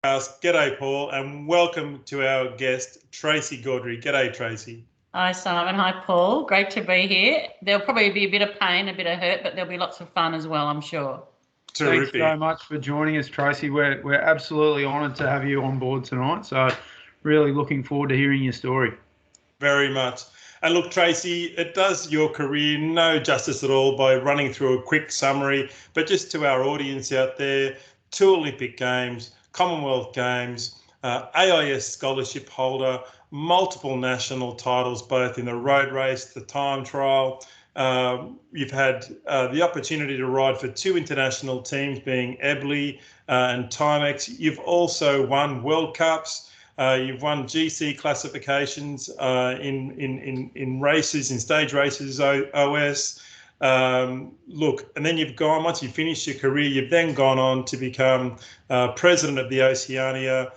G'day, Paul, and welcome to our guest, Tracey Gaudry. G'day, Tracey. Hi, Simon. Hi, Paul. Great to be here. There'll probably be a bit of pain, a bit of hurt, but there'll be lots of fun as well, I'm sure. Terrific. Thanks so much for joining us, Tracey. We're absolutely honoured to have you on board tonight. So really looking forward to hearing your story. Very much. And look, Tracey, it does your career no justice at all by running through a quick summary, but just to our audience out there, 2 Olympic Games, Commonwealth Games, AIS scholarship holder, multiple national titles, both in the road race, the time trial. You've had the opportunity to ride for 2 international teams, being Ebley and Timex. You've also won World Cups. You've won GC classifications in races, in stage races, OS. Look, and then you've gone, once you finished your career, you've then gone on to become president of the Oceania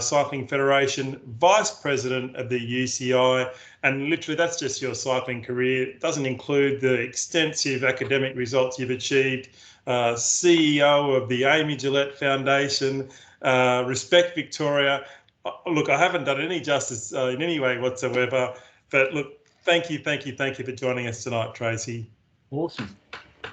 Cycling Federation, vice president of the UCI, and literally that's just your cycling career. It doesn't include the extensive academic results you've achieved. CEO of the Amy Gillette Foundation, Respect Victoria. Look, I haven't done any justice in any way whatsoever, but look, thank you for joining us tonight, Tracey. Awesome.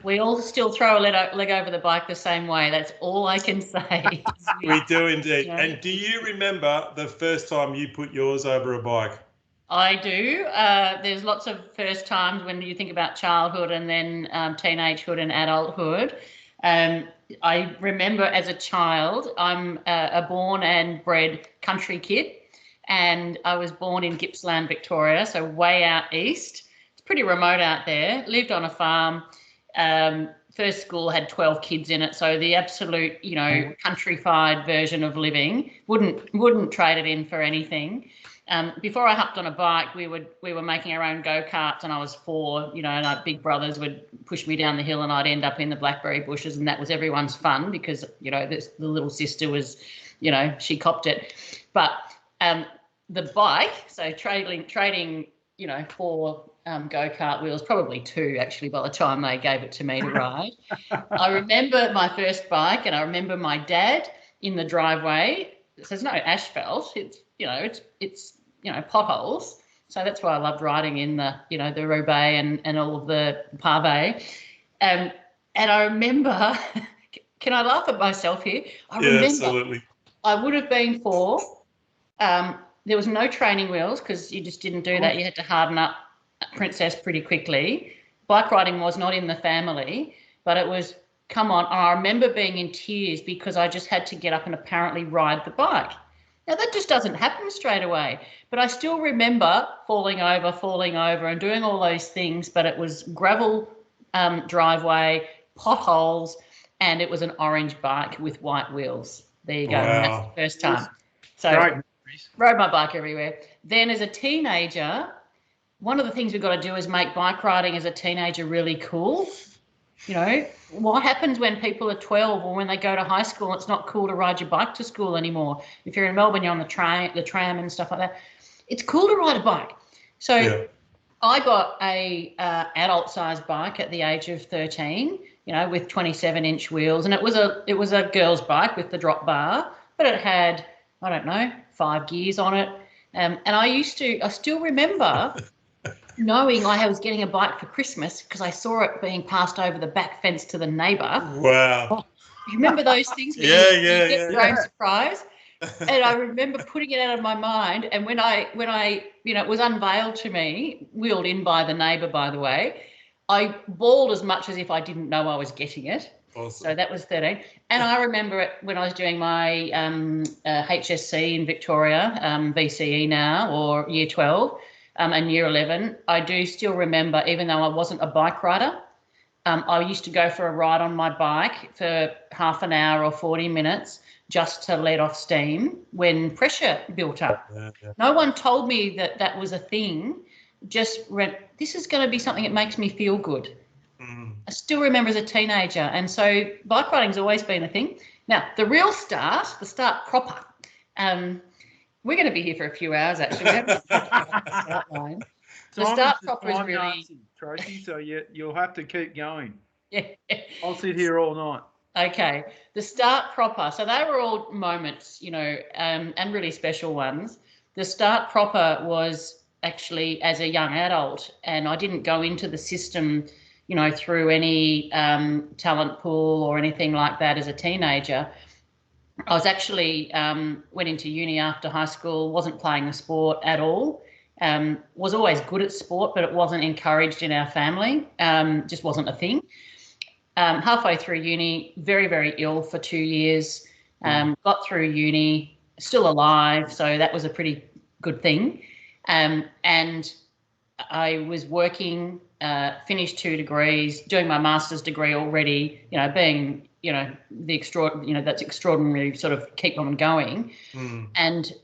We all still throw a leg over the bike the same way. That's all I can say. We do indeed. You know? And do you remember the first time you put yours over a bike? I do. There's lots of first times when you think about childhood and then teenagehood and adulthood. I remember as a child, I'm a born and bred country kid, and I was born in Gippsland, Victoria, so way out east. It's pretty remote out there. Lived on a farm. First school had 12 kids in it, so the absolute, countrified version of living. Wouldn't trade it in for anything. Before I hopped on a bike, we were making our own go-karts, and I was 4, and our big brothers would push me down the hill and I'd end up in the blackberry bushes, and that was everyone's fun because, the little sister was, she copped it. But the bike, so trading 4 go-kart wheels, probably 2 actually by the time they gave it to me to ride. I remember my first bike, and I remember my dad in the driveway. There's no asphalt. It's potholes. So that's why I loved riding in the roubaix and all of the pavé. And I remember, can I laugh at myself here? I remember absolutely. I would have been 4. There was no training wheels because you just didn't do that. You had to harden up Princess pretty quickly. Bike riding was not in the family, but it was, come on. I remember being in tears because I just had to get up and apparently ride the bike. Now, that just doesn't happen straight away, but I still remember falling over and doing all those things, but it was gravel driveway, potholes, and it was an orange bike with white wheels. There you go. Wow. That's the first time. So rode my bike everywhere. Then as a teenager, one of the things we've got to do is make bike riding as a teenager really cool. What happens when people are 12 or when they go to high school? It's not cool to ride your bike to school anymore. If you're in Melbourne, you're on the tram and stuff like that. It's cool to ride a bike. So I got a adult-sized bike at the age of 13, with 27-inch wheels, and it was a girl's bike with the drop bar, but it had, 5 gears on it. And I still remember knowing I was getting a bike for Christmas because I saw it being passed over the back fence to the neighbour. Wow. You remember those things? You get your own surprise. And I remember putting it out of my mind. And when I it was unveiled to me, wheeled in by the neighbour, by the way, I bawled as much as if I didn't know I was getting it. Awesome. So that was 13. And I remember it when I was doing my HSC in Victoria, VCE now, or Year 12. And Year 11, I do still remember, even though I wasn't a bike rider, I used to go for a ride on my bike for half an hour or 40 minutes just to let off steam when pressure built up. Yeah. No one told me that was a thing. Just this is going to be something that makes me feel good. I still remember as a teenager. And so bike riding's always been a thing. Now, the start proper, we're going to be here for a few hours, actually. We haven't start line. The start proper is really... Tracey, so you'll have to keep going. Yeah. I'll sit here all night. Okay, the start proper. So they were all moments, and really special ones. The start proper was actually as a young adult, and I didn't go into the system, through any talent pool or anything like that as a teenager. I was actually went into uni after high school, wasn't playing the sport at all. Was always good at sport, but it wasn't encouraged in our family. Just wasn't a thing. Halfway through uni, very, very ill for 2 years. Got through uni, still alive, so that was a pretty good thing. And I was working, finished 2 degrees, doing my master's degree already. Being that's extraordinary. Sort of keep on going, and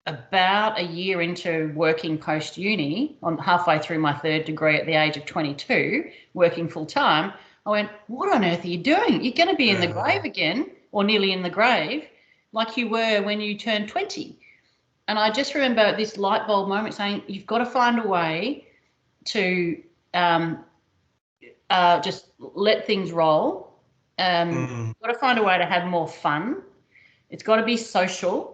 about a year into working post uni, on halfway through my 3rd degree at the age of 22, working full time, I went, "What on earth are you doing? You're going to be in the grave again, or nearly in the grave, like you were when you turned 20." And I just remember this light bulb moment saying, "You've got to find a way to just let things roll. You've got to find a way to have more fun. It's got to be social.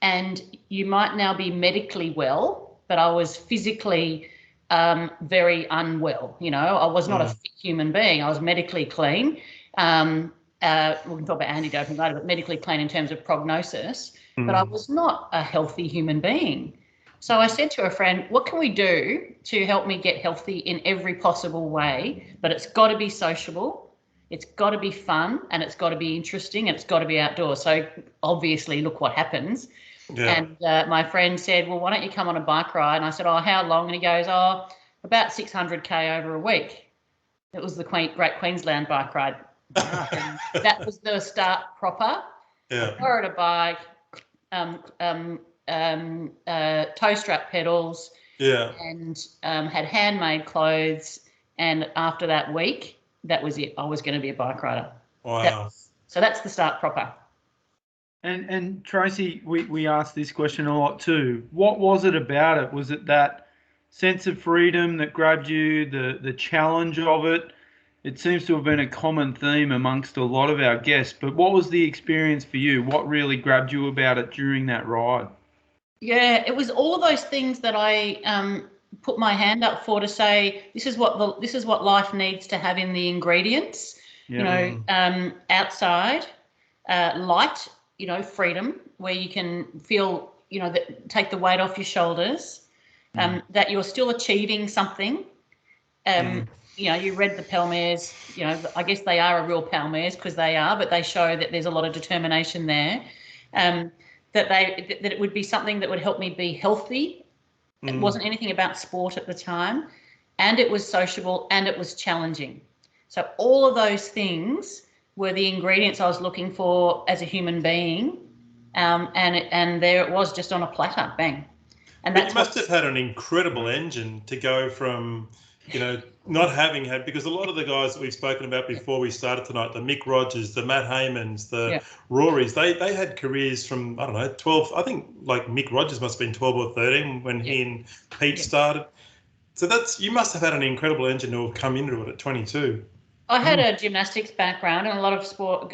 And you might now be medically well, but I was physically very unwell. I was not a fit human being. I was medically clean. We can talk about anti-doping later, but medically clean in terms of prognosis. But I was not a healthy human being. So I said to a friend, "What can we do to help me get healthy in every possible way? But it's got to be sociable. It's got to be fun, and it's got to be interesting, and it's got to be outdoors." So obviously, look what happens. Yeah. And my friend said, "Well, why don't you come on a bike ride?" And I said, "Oh, how long?" And he goes, "Oh, about 600k over a week." It was the Great Queensland bike ride. That was the start proper. Yeah. I borrowed a bike, toe strap pedals. Yeah. And had handmade clothes. And after that week, that was it. I was going to be a bike rider. Wow. So that's the start proper. And Tracey, we asked this question a lot too. What was it about it? Was it that sense of freedom that grabbed you, the challenge of it? It seems to have been a common theme amongst a lot of our guests, but what was the experience for you? What really grabbed you about it during that ride? Yeah, it was all of those things that I put my hand up for, to say this is what life needs to have in the ingredients. Yeah. Outside, light. Freedom, where you can feel, that take the weight off your shoulders, that you're still achieving something. You read the Palmares, I guess they are a real Palmares because they are, but they show that there's a lot of determination there. That it would be something that would help me be healthy. It wasn't anything about sport at the time, and it was sociable and it was challenging. So all of those things were the ingredients I was looking for as a human being, and there it was, just on a platter, bang. And but you must have had an incredible engine to go from, not having had, because a lot of the guys that we've spoken about before we started tonight, the Mick Rogers, the Matt Haymans, the Rorys, they had careers from, 12, I think like Mick Rogers must have been 12 or 13 when he and Pete started. So you must have had an incredible engine to have come into it at 22. I had a gymnastics background, and a lot of sport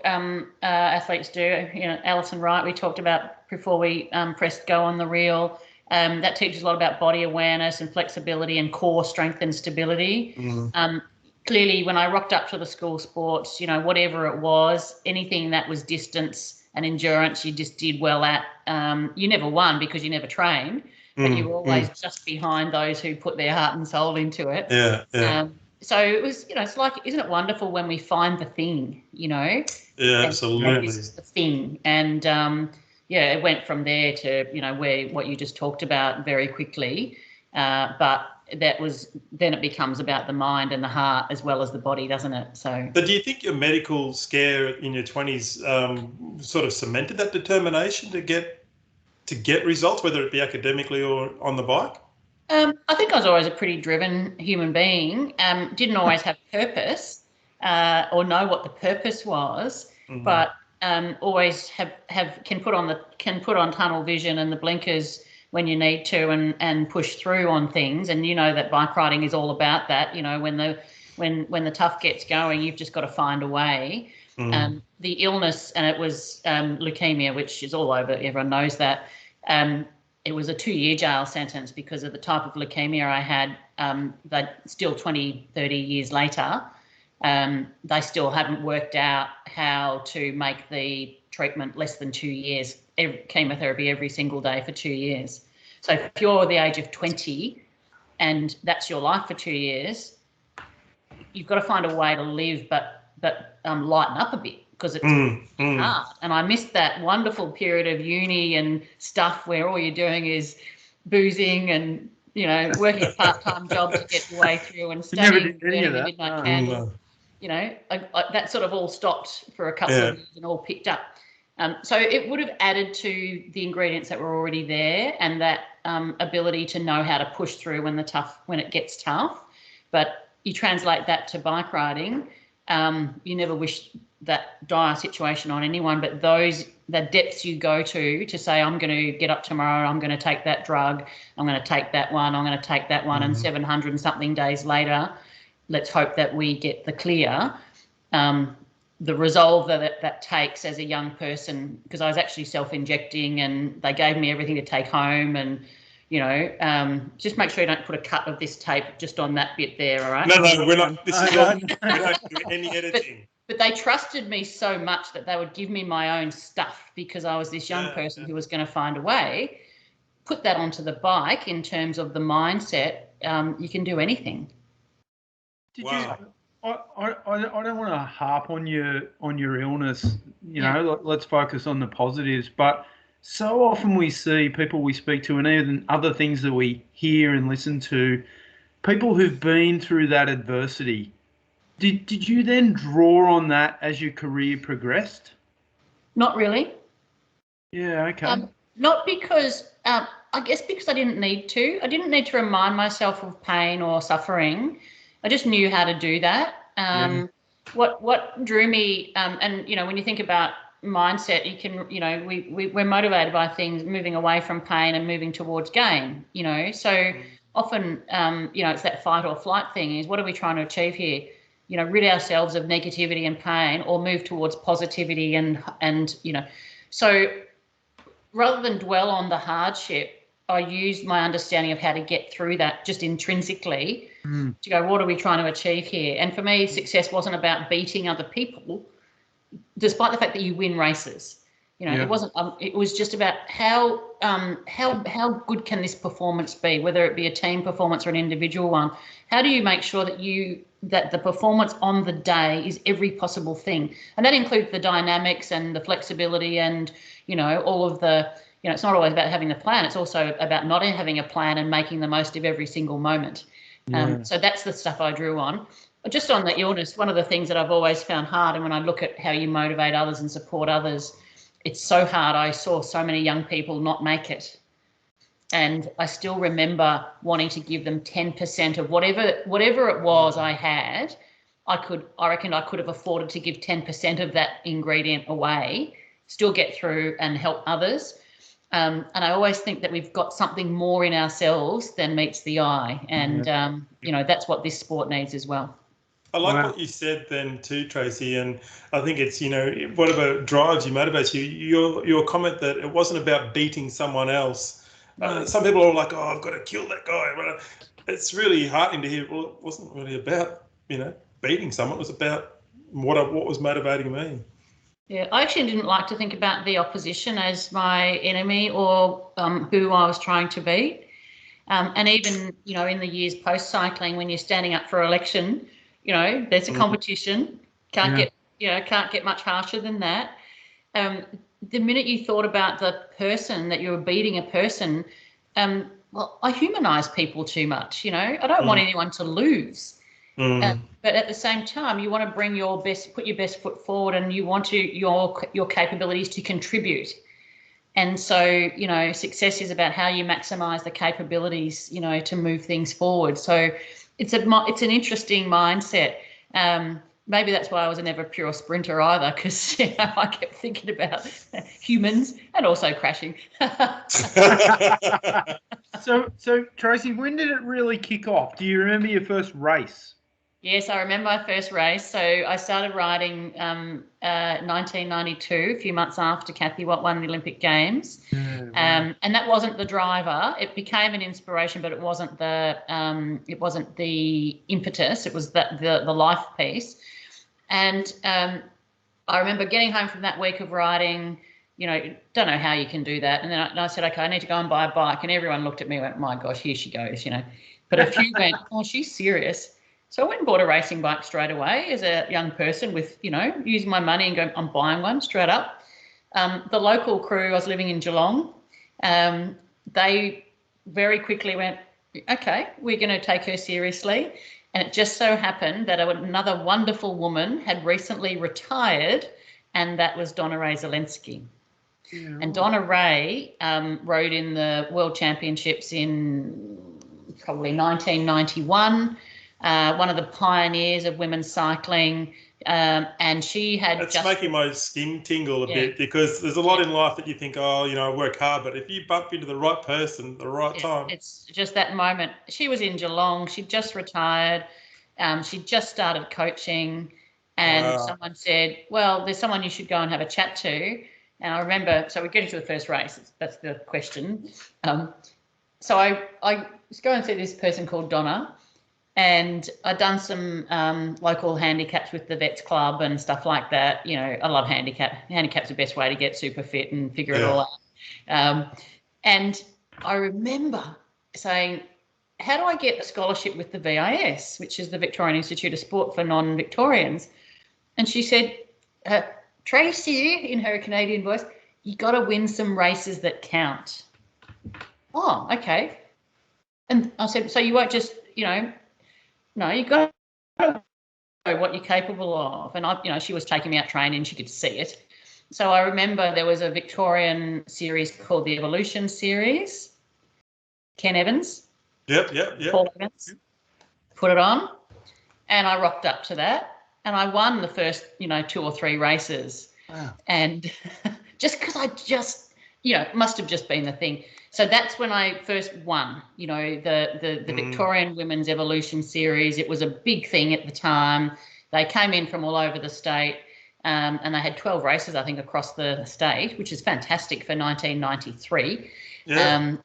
athletes do. Alison Wright, we talked about before we pressed go on the reel. That teaches a lot about body awareness and flexibility and core strength and stability. Clearly, when I rocked up to the school sports, whatever it was, anything that was distance and endurance, you just did well at. You never won because you never trained, but you were always just behind those who put their heart and soul into it. Yeah. So it was, it's like, isn't it wonderful when we find the thing, Yeah, absolutely. This is the thing. And, it went from there to, what you just talked about very quickly. But then it becomes about the mind and the heart as well as the body, doesn't it? So do you think your medical scare in your 20s sort of cemented that determination to get results, whether it be academically or on the bike? I think I was always a pretty driven human being. Didn't always have purpose or know what the purpose was, but always can put on tunnel vision and the blinkers when you need to, and push through on things. And that bike riding is all about that. When when the tough gets going, you've just got to find a way. The illness, and it was leukemia, which is all over, everyone knows that. It was a 2-year jail sentence because of the type of leukemia I had. That still 20, 30 years later, they still haven't worked out how to make the treatment less than 2 years, chemotherapy every single day for 2 years. So if you're the age of 20 and that's your life for 2 years, you've got to find a way to live, but lighten up a bit, because it's hard. And I missed that wonderful period of uni and stuff where all you're doing is boozing and, working a part-time job to get your way through and studying, burning the midnight candle. That sort of all stopped for a couple of years and all picked up. So it would have added to the ingredients that were already there, and that ability to know how to push through when it gets tough. But you translate that to bike riding. You never wish that dire situation on anyone, but the depths you go to say, I'm going to get up tomorrow, I'm going to take that drug, I'm going to take that one, I'm going to take that one, and 700 and something days later, let's hope that we get the clear. The resolve that takes as a young person, because I was actually self-injecting and they gave me everything to take home, and just make sure you don't put a cut of this tape just on that bit there, all right? No, we're not. This is not. We don't do any editing. But they trusted me so much that they would give me my own stuff, because I was this young person who was going to find a way. Put that onto the bike in terms of the mindset. You can do anything. I don't want to harp on your illness. Let's focus on the positives. But so often we see people we speak to, and even other things that we hear and listen to, people who've been through that adversity. Did you then draw on that as your career progressed? Not really. Yeah, okay. Not because, I guess because I didn't need to. I didn't need to remind myself of pain or suffering. I just knew how to do that. What drew me, and when you think about mindset, you can, we're motivated by things, moving away from pain and moving towards gain. So often, it's that fight or flight thing. Is what are we trying to achieve here? Rid ourselves of negativity and pain, or move towards positivity and so rather than dwell on the hardship, I used my understanding of how to get through that just intrinsically to go, what are we trying to achieve here? And for me, success wasn't about beating other people, despite the fact that you win races. It wasn't. It was just about how good can this performance be, whether it be a team performance or an individual one. How do you make sure that the performance on the day is every possible thing, and that includes the dynamics and the flexibility and all of the. It's not always about having the plan. It's also about not having a plan and making the most of every single moment. So that's the stuff I drew on. Just on the illness, one of the things that I've always found hard, and when I look at how you motivate others and support others, it's so hard. I saw so many young people not make it. And I still remember wanting to give them 10% of whatever it was I had. I reckon I could have afforded to give 10% of that ingredient away, still get through and help others. And I always think that we've got something more in ourselves than meets the eye. And, that's what this sport needs as well. I like what you said then too, Tracey, and I think it's, whatever drives you, motivates you, your comment that it wasn't about beating someone else. Some people are like, I've got to kill that guy. It's really heartening to hear, well, it wasn't really about, beating someone. It was about what was motivating me. Yeah, I actually didn't like to think about the opposition as my enemy or who I was trying to beat. And even, in the years post-cycling, when you're standing up for election, there's a competition. Can't get much harsher than that. The minute you thought about the person that you were beating a person, I humanize people too much. I don't want anyone to lose. But at the same time, you want to put your best foot forward, and you want your capabilities to contribute. And so, success is about how you maximize the capabilities, to move things forward. So it's an interesting mindset. Maybe that's why I was never a pure sprinter either, because I kept thinking about humans and also crashing. So Tracey, when did it really kick off? Do you remember your first race? Yes, I remember my first race. So I started riding 1992, a few months after Kathy Watt won the Olympic Games. Wow. And that wasn't the driver. It became an inspiration, but it wasn't the impetus. It was the life piece. And I remember getting home from that week of riding. Don't know how you can do that. And then I said, okay, I need to go and buy a bike. And everyone looked at me and went, my gosh, here she goes, But a few went, oh, she's serious. So I went and bought a racing bike straight away as a young person with, using my money and going, I'm buying one straight up. The local crew, I was living in Geelong, they very quickly went, okay, we're going to take her seriously. And it just so happened that another wonderful woman had recently retired, and that was Donna Ray Zelensky. Yeah. And Donna Ray rode in the World Championships in probably 1991, one of the pioneers of women's cycling. And she had It's making my skin tingle a bit, because there's a lot in life that you think, I work hard, but if you bump into the right person at the right time. It's just that moment. She was in Geelong. She'd just retired. She'd just started coaching. And someone said, well, there's someone you should go and have a chat to. And I remember, so we're getting to the first race. That's the question. So I was going to see this person called Donna, and I'd done some local handicaps with the Vets Club and stuff like that. I love handicap. Handicap's the best way to get super fit and figure it all out. And I remember saying, how do I get a scholarship with the VIS, which is the Victorian Institute of Sport for non-Victorians? And she said, Tracey, in her Canadian voice, you got to win some races that count. Oh, okay. And I said, so you won't just, no, you got to know what you're capable of. And she was taking me out training, she could see it. So I remember there was a Victorian series called the Evolution Series. Ken Evans. Yep. Paul Evans. Put it on, and I rocked up to that. And I won the first, 2 or 3 races. Wow. And just because it must have just been the thing. So that's when I first won, the Victorian Women's Evolution Series. It was a big thing at the time. They came in from all over the state, and they had 12 races, I think, across the state, which is fantastic for 1993. Yeah.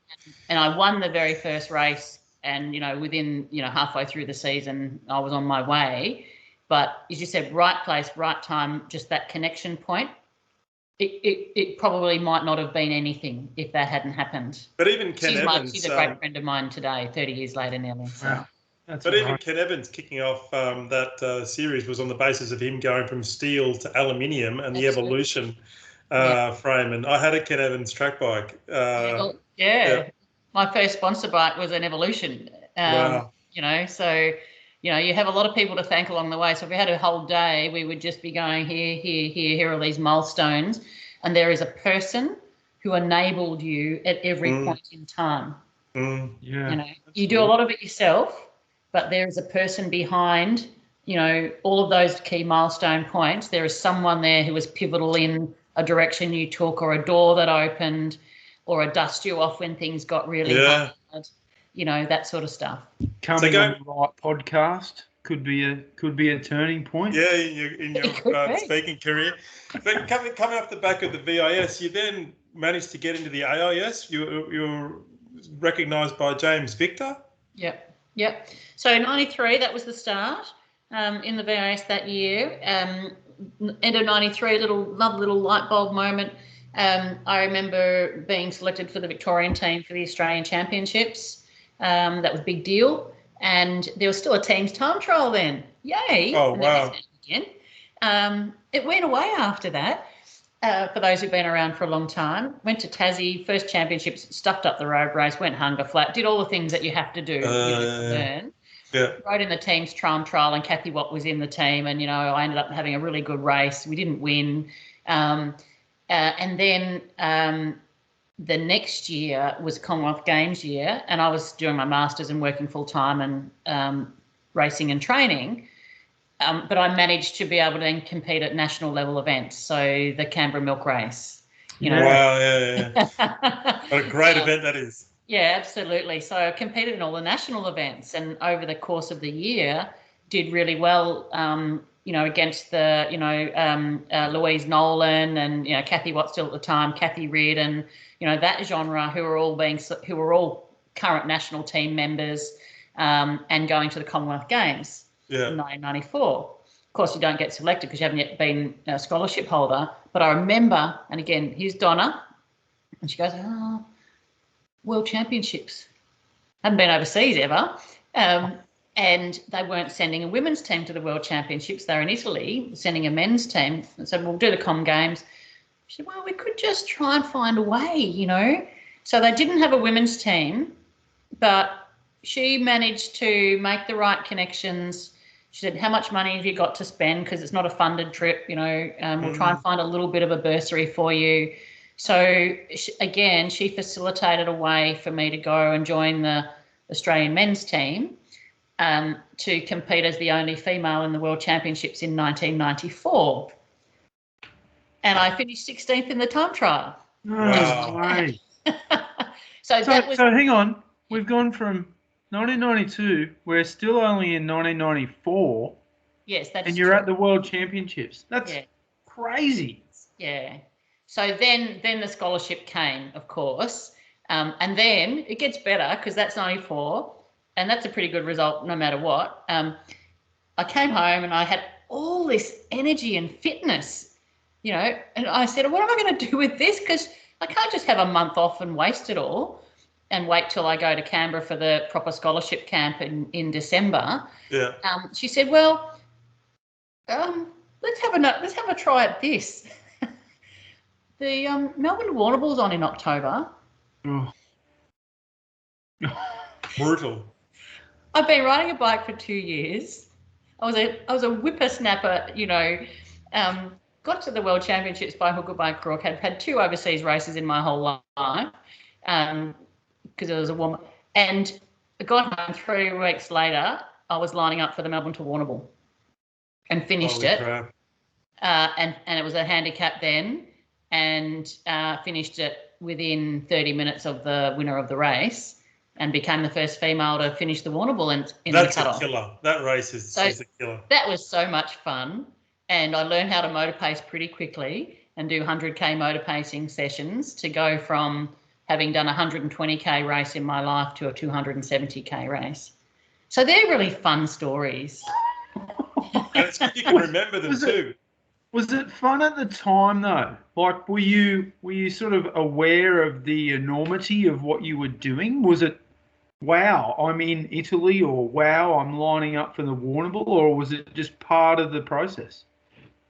And I won the very first race, and, within, halfway through the season, I was on my way. But as you said, right place, right time, just that connection point. It probably might not have been anything if that hadn't happened. But even Ken Evans... She's a great friend of mine today, 30 years later nearly. So. Wow. But even Ken Evans kicking off that series was on the basis of him going from steel to aluminium and the evolution frame. And I had a Ken Evans track bike. My first sponsor bike was an Evolution. Wow. So... you have a lot of people to thank along the way. So if we had a whole day, we would just be going here are these milestones. And there is a person who enabled you at every point in time. You do a lot of it yourself, but there is a person behind, all of those key milestone points. There is someone there who was pivotal in a direction you took, or a door that opened, or a dust you off when things got really hard. That sort of stuff. Coming on the right podcast could be a turning point. Yeah, in your speaking career. But coming off the back of the VIS, you then managed to get into the AIS. You're recognised by James Victor. Yep. So 93, that was the start in the VIS that year. End of 93, another little light bulb moment. I remember being selected for the Victorian team for the Australian Championships. That was a big deal. And there was still a team's time trial then. Yay. Oh, wow. Again. It went away after that. For those who've been around for a long time, went to Tassie, first championships, stuffed up the road race, went hunger flat, did all the things that you have to do to learn. Yeah. Rode in the team's time trial, and Kathy Watt was in the team, and, I ended up having a really good race. We didn't win. And then the next year was Commonwealth Games year, and I was doing my masters and working full time and racing and training. But I managed to be able to then compete at national level events. So the Canberra Milk Race, Wow, yeah. What a great event that is. Yeah, absolutely. So I competed in all the national events, and over the course of the year did really well, against the, Louise Nolan and, Kathy Watt still at the time, Kathy Reid and, that genre who were all current national team members and going to the Commonwealth Games in 1994. Of course, you don't get selected because you haven't yet been a scholarship holder. But I remember, and again, here's Donna, and she goes, World Championships. Haven't been overseas ever. And they weren't sending a women's team to the World Championships. They were in Italy, sending a men's team. And so we'll do the Com Games. She said, well, we could just try and find a way, So they didn't have a women's team, but she managed to make the right connections. She said, how much money have you got to spend? Because it's not a funded trip, we'll try and find a little bit of a bursary for you. So, she facilitated a way for me to go and join the Australian men's team to compete as the only female in the World Championships in 1994. And I finished 16th in the time trial. Wow. So hang on. We've gone from 1992, we're still only in 1994. Yes, that's and you're true. at the World Championships. That's crazy. Yeah. So then the scholarship came, of course. And then it gets better because that's 94. And that's a pretty good result no matter what. I came home and I had all this energy and fitness, and I said, what am I going to do with this? Because I can't just have a month off and waste it all and wait till I go to Canberra for the proper scholarship camp in December. Yeah. She said, well, let's have a try at this. The Melbourne Warrnambool's on in October. Oh. Brutal. I've been riding a bike for 2 years. I was a whippersnapper, got to the World Championships by hook or by crook, had 2 overseas races in my whole life because it was a woman. And I got home 3 weeks later, I was lining up for the Melbourne to Warrnambool and finished it. Crap. And it was a handicap then and finished it within 30 minutes of the winner of the race. And became the first female to finish the Warrnambool in the cutoff. That's a killer. That race is a killer. That was so much fun. And I learned how to motor pace pretty quickly and do 100K motor pacing sessions to go from having done a 120K race in my life to a 270K race. So they're really fun stories. And it's good you can remember them too. Was it fun at the time though? Like, were you sort of aware of the enormity of what you were doing? Was it, wow, I'm in Italy, or wow, I'm lining up for the Warrnambool, or was it just part of the process?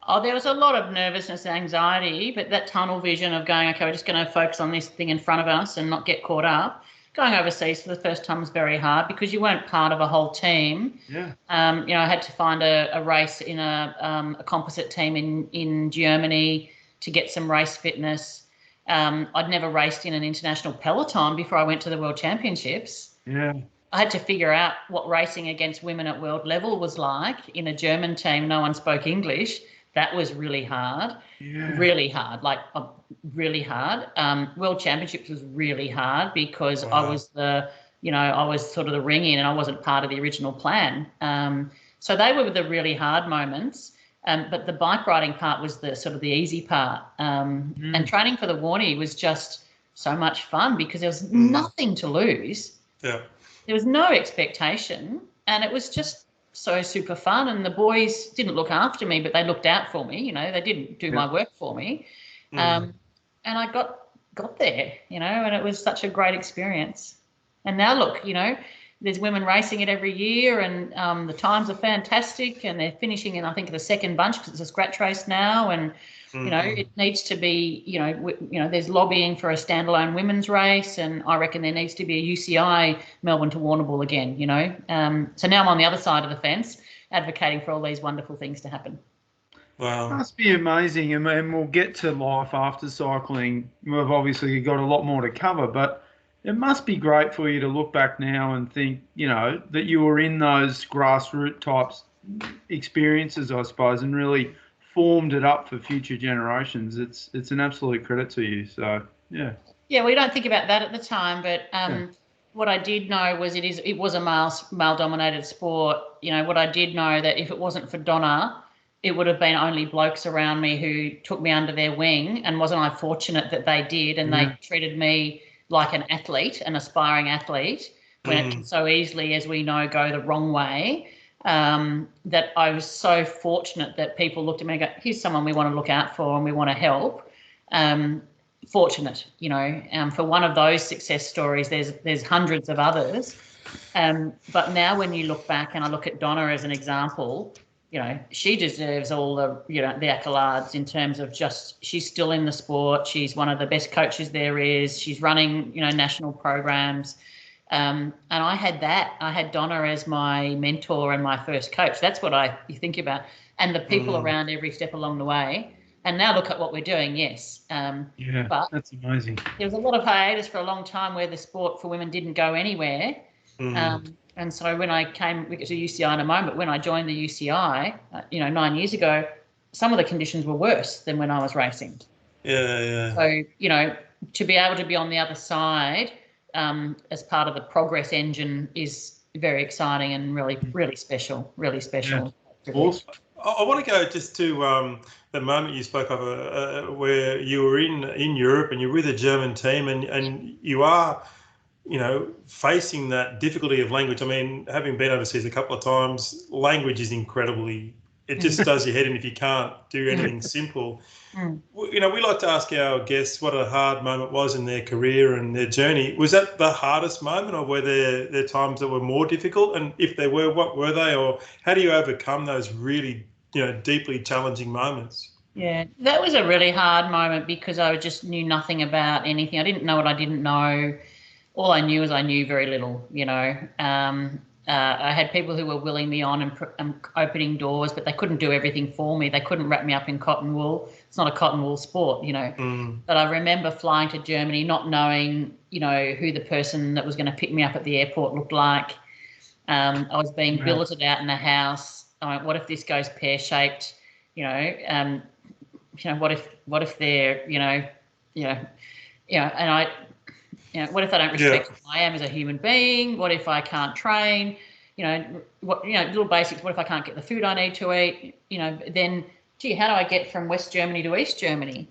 Oh, there was a lot of nervousness and anxiety, but that tunnel vision of going, okay, we're just going to focus on this thing in front of us and not get caught up. Going overseas for the first time was very hard because you weren't part of a whole team. Yeah. I had to find a race in a composite team in Germany to get some race fitness. I'd never raced in an international peloton before I went to the World Championships. Yeah. I had to figure out what racing against women at world level was like in a German team. No one spoke English. That was really hard. Yeah. Really hard, really hard. World Championships was really hard because I was I was sort of the ring in and I wasn't part of the original plan. So they were the really hard moments. But the bike riding part was the sort of the easy part. And training for the Warnie was just so much fun because there was nothing to lose. Yeah. There was no expectation and it was just so super fun. And the boys didn't look after me, but they looked out for me. They didn't do my work for me. And I got there, and it was such a great experience. And now look, there's women racing it every year and the times are fantastic and they're finishing in, I think, the second bunch because it's a scratch race now. And, it needs to be, there's lobbying for a standalone women's race and I reckon there needs to be a UCI Melbourne to Warrnambool again, So now I'm on the other side of the fence advocating for all these wonderful things to happen. Wow. It must be amazing. And we'll get to life after cycling. We've obviously got a lot more to cover, but it must be great for you to look back now and think, that you were in those grassroots types experiences, I suppose, and really formed it up for future generations. It's an absolute credit to you. So, yeah. Yeah, we don't think about that at the time, but, what I did know was it was a male dominated sport. You know, what I did know that if it wasn't for Donna, it would have been only blokes around me who took me under their wing, and wasn't I fortunate that they did, and they treated me like an athlete, an aspiring athlete, when it can so easily, as we know, go the wrong way. That I was so fortunate that people looked at me and go, here's someone we want to look out for and we want to help. Fortunate, you know, for one of those success stories. There's hundreds of others. But now when you look back, and I look at Donna as an example, you know, she deserves all the, you know, the accolades in terms of just, she's still in the sport. She's one of the best coaches there is. She's running, you know, national programs. And I had Donna as my mentor and my first coach. That's what you think about, and the people around every step along the way. And now look at what we're doing. Yes. But that's amazing. There was a lot of hiatus for a long time where the sport for women didn't go anywhere. And so when I came to UCI in a moment, when I joined the UCI, you know, 9 years ago, some of the conditions were worse than when I was racing. Yeah. So, you know, to be able to be on the other side as part of the progress engine is very exciting and really, really special, really special. Yeah. Awesome. I want to go just to the moment you spoke of where you were in Europe and you're with a German team, and you are, you know, facing that difficulty of language. I mean, having been overseas a couple of times, language is incredibly, it just does your head in if you can't do anything simple. You know, we like to ask our guests what a hard moment was in their career and their journey. Was that the hardest moment, or were there times that were more difficult? And if there were, what were they? Or how do you overcome those really, you know, deeply challenging moments? Yeah, that was a really hard moment because I just knew nothing about anything. I didn't know what I didn't know. All I knew is I knew very little, you know. I had people who were willing me on and opening doors, but they couldn't do everything for me. They couldn't wrap me up in cotton wool. It's not a cotton wool sport, you know. But I remember flying to Germany, not knowing, you know, who the person that was going to pick me up at the airport looked like. I was being billeted out in a house. I went, what if this goes pear-shaped? You know, what if they're, what if they don't respect who I am as a human being? What if I can't train? Little basics. What if I can't get the food I need to eat? You know, then, gee, how do I get from West Germany to East Germany?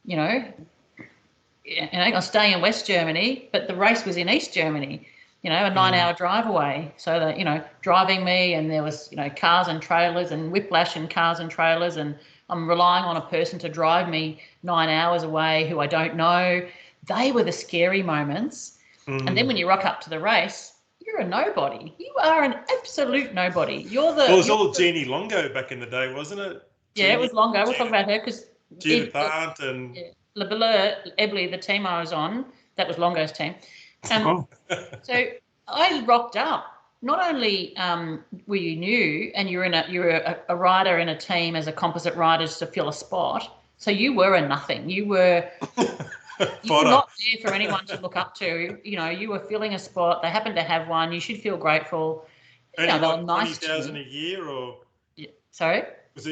You know, and I'm staying in West Germany, but the race was in East Germany. You know, a 9-hour drive away. So that, you know, driving me, and there was, you know, cars and trailers and whiplash and cars and trailers, and I'm relying on a person to drive me 9 hours away who I don't know. They were the scary moments. And then when you rock up to the race, you're a nobody. You are an absolute nobody. Well, it was all Jeannie Longo back in the day, wasn't it? Yeah, it was Longo. We'll talk about her because Judith Arndt and Ebley, the team I was on, that was Longo's team. So I rocked up. Not only were you new, and you're a rider in a team as a composite rider to fill a spot, so you were a nothing. You were not there for anyone to look up to. You know, you were filling a spot. They happened to have one. You should feel grateful. Earning, you know, they were nice 20,000 a year, or sorry?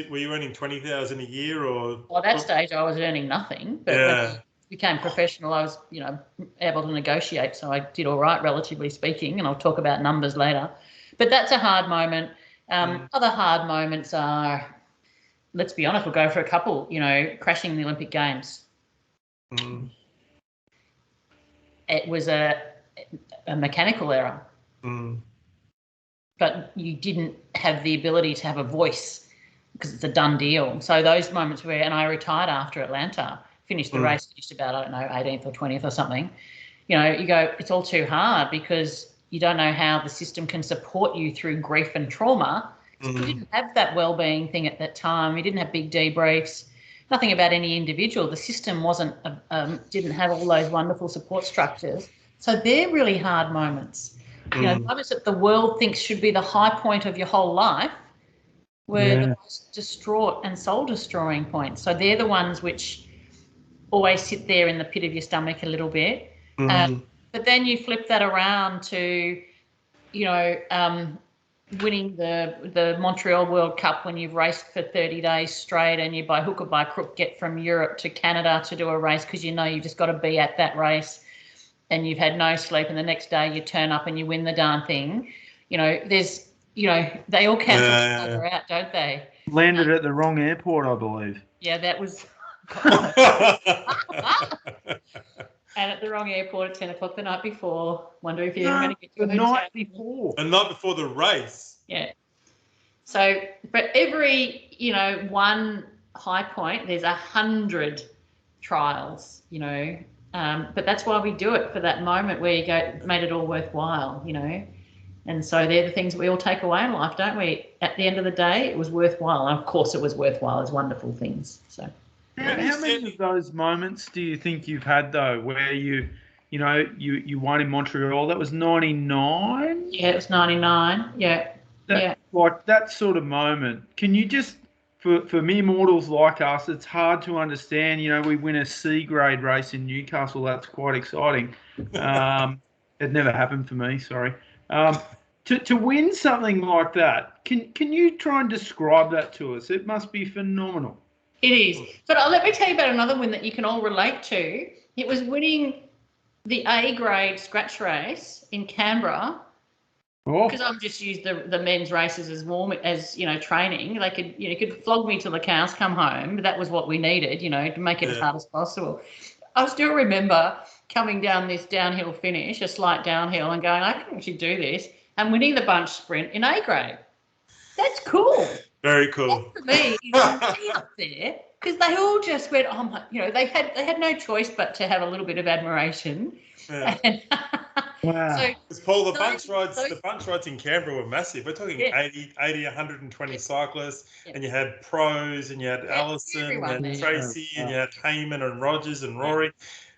Were you earning 20,000 a year, or? Well, at that stage I was earning nothing, but when I became professional, I was, you know, able to negotiate, so I did all right, relatively speaking, and I'll talk about numbers later. But that's a hard moment. Other hard moments are, let's be honest, we'll go for a couple. You know, crashing the Olympic Games. It was a mechanical error, but you didn't have the ability to have a voice because it's a done deal. So those moments where, and I retired after Atlanta, finished the race, finished about, I don't know, 18th or 20th or something. You know, you go, it's all too hard because you don't know how the system can support you through grief and trauma. You didn't have that well-being thing at that time. You didn't have big debriefs, nothing about any individual. The system didn't have all those wonderful support structures. So they're really hard moments. You know, moments that the world thinks should be the high point of your whole life were the most distraught and soul-destroying points. So they're the ones which always sit there in the pit of your stomach a little bit. But then you flip that around to, you know, winning the Montreal World Cup when you've raced for 30 days straight, and you by hook or by crook get from Europe to Canada to do a race because you know you've just got to be at that race. and you've had no sleep, and the next day you turn up and you win the darn thing, they all cancel each other out, don't they? Landed at the wrong airport, I believe. Yeah, that was. And at the wrong airport at 10 o'clock the night before. Wonder if you're going to get to the night before. The night before the race. Yeah. So, but every, one high point, there's 100 trials, but that's why we do it, for that moment where you go, made it all worthwhile, And so they're the things we all take away in life, don't we? At the end of the day, it was worthwhile. And of course it was worthwhile. It's wonderful things. So. How many of those moments do you think you've had, though, where you won in Montreal? That was 99? Yeah, it was 99. Yeah. Like that sort of moment. Can you just, for mere mortals like us, it's hard to understand. We win a C grade race in Newcastle. That's quite exciting. It never happened for me, sorry. To win something like that, can you try and describe that to us? It must be phenomenal. It is. But let me tell you about another win that you can all relate to. It was winning the A grade scratch race in Canberra. Because I've just used the men's races as training. They could could flog me till the cows come home, but that was what we needed, to make it as hard as possible. I still remember coming down this downhill finish, a slight downhill, and going, I can actually do this, and winning the bunch sprint in A grade. That's cool. Very cool. That, for me, is way up there, because they all just went, oh my, they had no choice but to have a little bit of admiration. Yeah. And, wow. So, because Paul, the bunch rides in Canberra were massive. We're talking 80, 120 cyclists, and you had pros, and you had Alison, and Tracy, and you had Heyman and Rogers and Rory.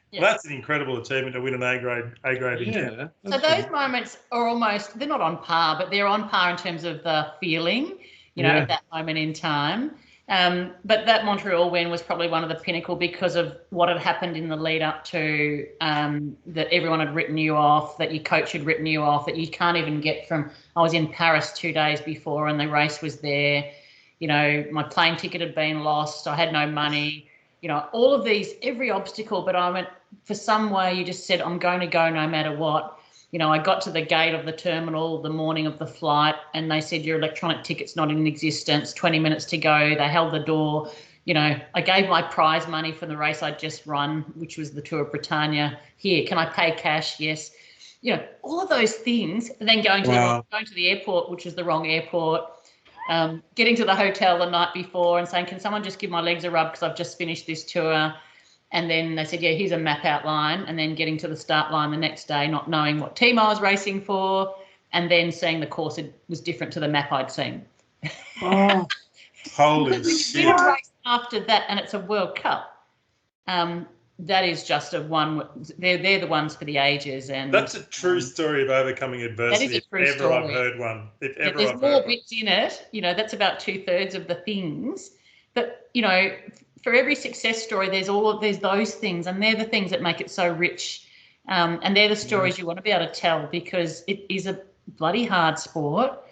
Yeah. Well, that's an incredible achievement to win an A grade in Canberra. So those moments are they're not on par, but they're on par in terms of the feeling, at that moment in time. But that Montreal win was probably one of the pinnacle because of what had happened in the lead up to that everyone had written you off, that your coach had written you off, that you can't even get from. I was in Paris 2 days before and the race was there. My plane ticket had been lost. I had no money. All of these, every obstacle. But I went, for some way, you just said, I'm going to go no matter what. I got to the gate of the terminal the morning of the flight and they said, your electronic ticket's not in existence, 20 minutes to go. They held the door. I gave my prize money for the race I'd just run, which was the Tour of Britannia. Here, can I pay cash? Yes. All of those things. And then going to the airport, which is the wrong airport. Getting to the hotel the night before and saying, can someone just give my legs a rub because I've just finished this tour? And then they said, here's a map outline. And then getting to the start line the next day, not knowing what team I was racing for, and then seeing the course was different to the map I'd seen. Oh, holy shit. We race after that, and it's a World Cup. That is just they're the ones for the ages. And that's a true story of overcoming adversity. That is a true story. I've heard one. There's more bits in it. That's about 2/3 of the things. But, for every success story, there's those things, and they're the things that make it so rich. And they're the stories you want to be able to tell, because it is a bloody hard sport,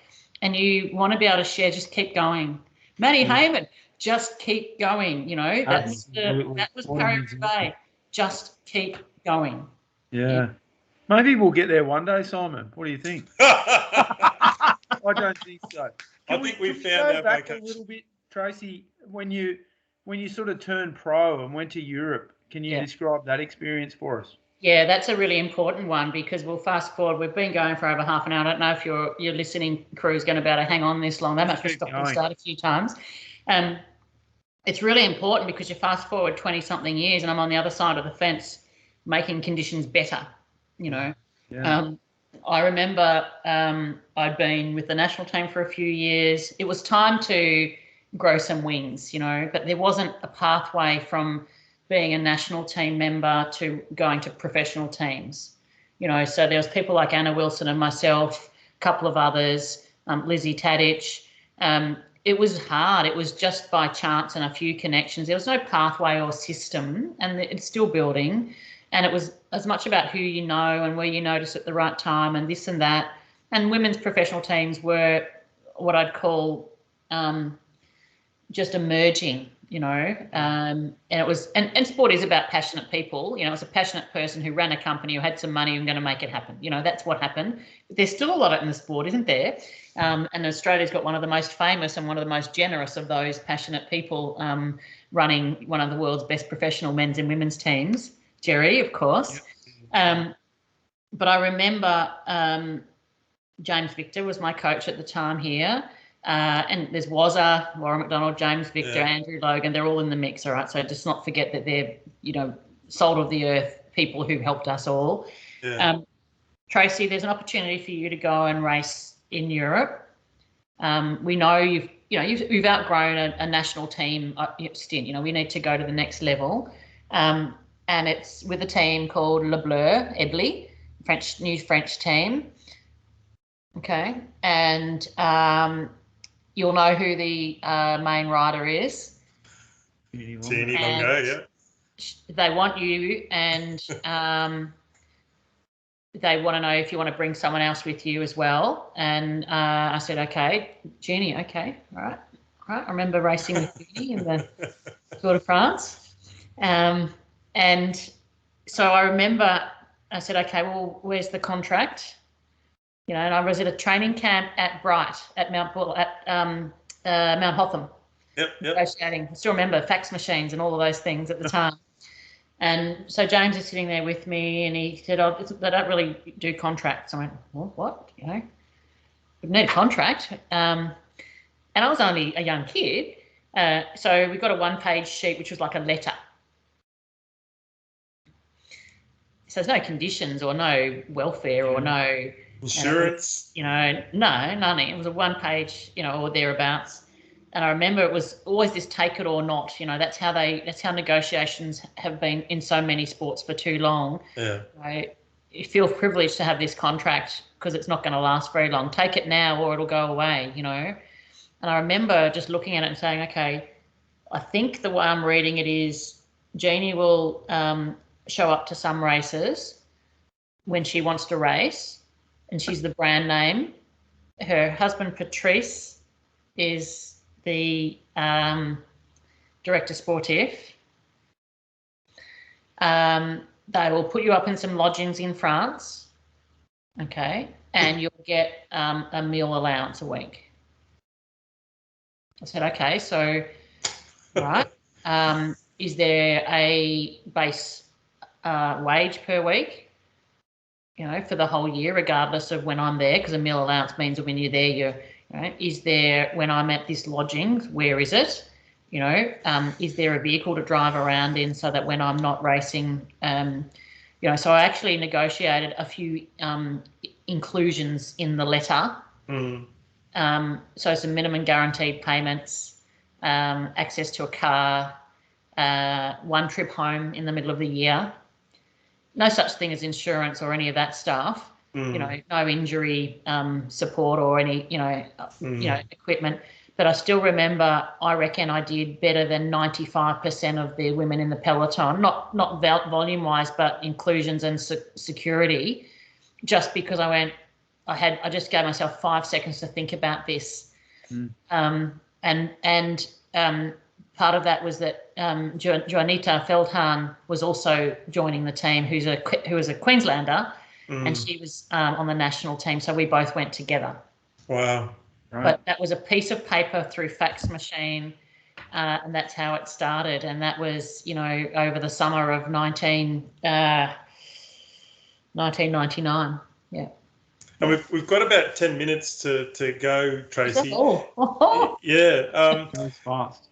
and you want to be able to share. Just keep going, Matty Heyman. Just keep going. That was Paris-Roubaix. Just keep going. Yeah. Maybe we'll get there one day, Simon. What do you think? I don't think so. I think we found our back a little bit, Tracy, when you sort of turned pro and went to Europe. Can you describe that experience for us? Yeah, that's a really important one, because we'll fast forward. We've been going for over half an hour. I don't know if your listening crew is going to be able to hang on this long. They must have stopped and start a few times. It's really important because you fast forward 20-something years and I'm on the other side of the fence making conditions better, Yeah. I remember I'd been with the national team for a few years. It was time to grow some wings, but there wasn't a pathway from being a national team member to going to professional teams. So there was people like Anna Wilson and myself, a couple of others, Lizzie Tadich. It was hard. It was just by chance and a few connections. There was no pathway or system, and it's still building. And it was as much about who you know and where you notice at the right time and this and that. And women's professional teams were what I'd call just emerging. you know, and it was, and sport is about passionate people. You know, it's a passionate person who ran a company, who had some money and going to make it happen. You know, that's what happened. But there's still a lot of it in the sport, isn't there? And Australia's got one of the most famous and one of the most generous of those passionate people running one of the world's best professional men's and women's teams, Jerry, of course. But I remember James Victor was my coach at the time here. And there's Wazza, Warren McDonald, James Victor, Andrew Logan. They're all in the mix, all right? So just not forget that they're, you know, salt of the earth people who helped us all. Tracey, there's an opportunity for you to go and race in Europe. We know you've outgrown a national team stint. You know, we need to go to the next level. And it's with a team called Le Bleu, Ebly, new French team. Okay. And you'll know who the main rider is. Jeannie Longo, yeah. They want you, and they want to know if you want to bring someone else with you as well. And I said, okay, Jeannie, okay, all right. I remember racing with Jeannie in the Tour de France. And so I remember I said, okay, well, where's the contract? You know, and I was at a training camp at Bright at Mount Hotham. Yep. Negotiating. I still remember fax machines and all of those things at the time. And so James is sitting there with me, and he said, "Oh, they don't really do contracts." I went, "Well, what? You know, we need a contract." And I was only a young kid, so we got a one-page sheet which was like a letter. So there's no conditions or no welfare or no insurance. You know, no, none. It was a one-page, you know, or thereabouts. And I remember it was always this take it or not. You know, that's how negotiations have been in so many sports for too long. Yeah. You feel privileged to have this contract because it's not going to last very long. Take it now or it'll go away, you know. And I remember just looking at it and saying, okay, I think the way I'm reading it is Jeannie will show up to some races when she wants to race, and she's the brand name. Her husband, Patrice, is the director sportif. They will put you up in some lodgings in France, okay, and you'll get a meal allowance a week. I said, okay, so, right, is there a base wage per week, you know, for the whole year, regardless of when I'm there, because a meal allowance means that when you're there, you're, right? Is there, when I'm at this lodging, where is it? You know, is there a vehicle to drive around in so that when I'm not racing, you know, so I actually negotiated a few inclusions in the letter. So some minimum guaranteed payments, access to a car, one trip home in the middle of the year. No such thing as insurance or any of that stuff. You know, no injury support or any, you know, equipment. But I still remember, I reckon I did better than 95% of the women in the peloton, not volume-wise, but inclusions and security, just because I just gave myself 5 seconds to think about this. And part of that was that Juanita Feldhahn was also joining the team, who was a Queenslander, and she was on the national team. So we both went together. Wow. Right. But that was a piece of paper through fax machine, and that's how it started. And that was, you know, over the summer of 1999. Yeah. And we've got about 10 minutes to go, Tracey. Yeah. That's fast.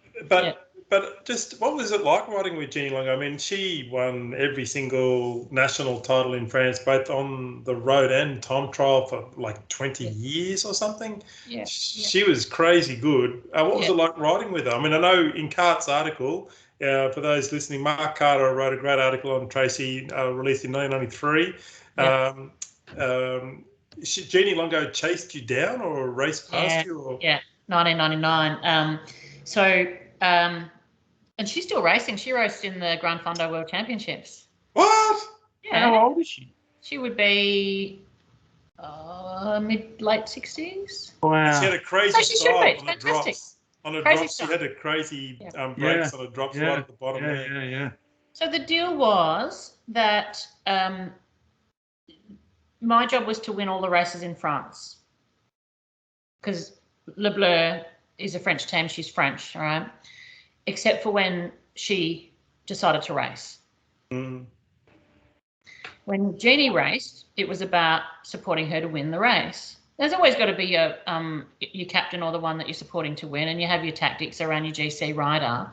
But just what was it like riding with Jeannie Longo? I mean, she won every single national title in France, both on the road and time trial for like 20 years or something. Yeah. She was crazy good. What was it like riding with her? I mean, I know in Cart's article, for those listening, Mark Carter wrote a great article on Tracey, released in 1993. Jeannie Longo chased you down or raced past you? Or? Yeah, 1999. And she's still racing. She raced in the Gran Fondo World Championships. What? Yeah. How old is she? She would be late 60s. Wow. She had a crazy style on the drops. On a Crazy drop, stuff. she had a crazy Yeah. brakes on a drop right at the bottom there. Yeah. So the deal was that my job was to win all the races in France, because Le Bleu is a French team. She's French, all right, except for when she decided to race. Mm. When Jeannie raced, it was about supporting her to win the race. There's always got to be your captain or the one that you're supporting to win, and you have your tactics around your GC rider.